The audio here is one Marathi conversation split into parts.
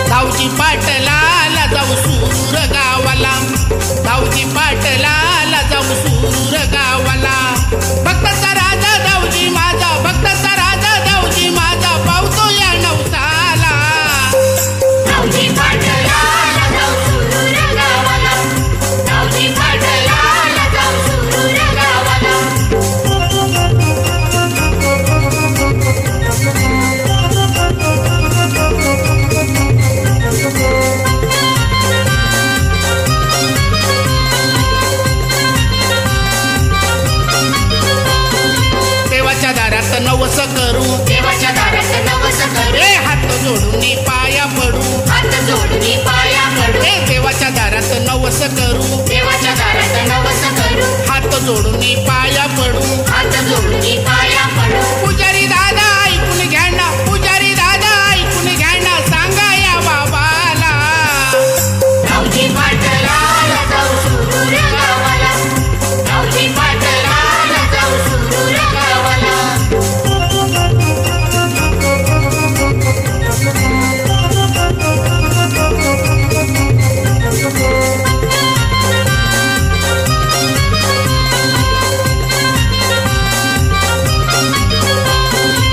धावजी पाटलाला जाऊ सूर गावाला, धावजी पाटलाला जाऊ सूर गावाला. भक्ताचा राजा धावजी माझा, भक्ताचा राजा धावजी माझा, पावतो या नवसाला. धावजी पाटलाला जाऊ सूर गावाला, धावजी पाटलाला जाऊ सूर गावाला. देवाच्या दारात नवस करू, देवाच्या दारात नवस करू, ए हात जोडून पाया पडू, हात जोडून पाया पडू. ए देवाच्या दारात नवस करू, देवाच्या दारात नवस करू, हात जोडून पाया पडू. हात जोडून पाया पडू. पुजारी दादा ऐकून घ्या ना, पुजारी दादा ऐकून घ्या ना, सांगा या बाबाला. धावजी पाटलाला जाऊ सूर गावाला, धावजी पाटलाला जाऊ सूर गावाला.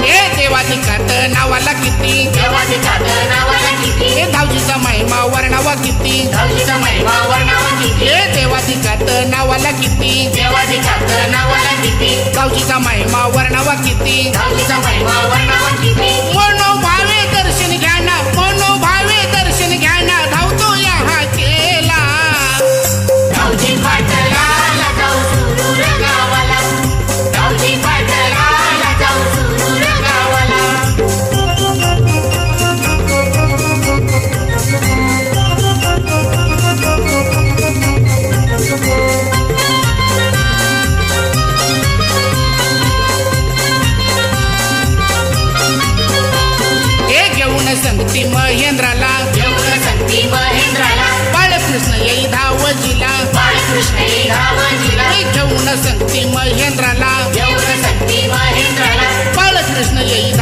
ए देवाधिकात नावाला किती, देवाधिकात नावाला किती, ए धावजीचा महिमा वर्णावा किती, धावजीचा महिमा वर्णावा किती. ए देवाधिकात नावाला किती, देवाधिकात नावाला किती, धावजीचा महिमा वर्णावा किती. धावजीचा महिमा वर्णावा किती. मनोभावे दर्शन घ्या ना, मनोभावे दर्शन घ्या ना, धावतो या हा केला. धावजी पाटलाला जाऊ सूर गावाला, धावजी पाटलाला जाऊ सूर गावाला. हे घेऊन संगती महेंद्राला, घेऊन संती महेंद्राला, बाळकृष्ण येई धावजीला. बाळकृष्ण धावजीला. हे घेऊन संगती महेंद्राला, घेऊन संती महेंद्राला, बाळकृष्ण येई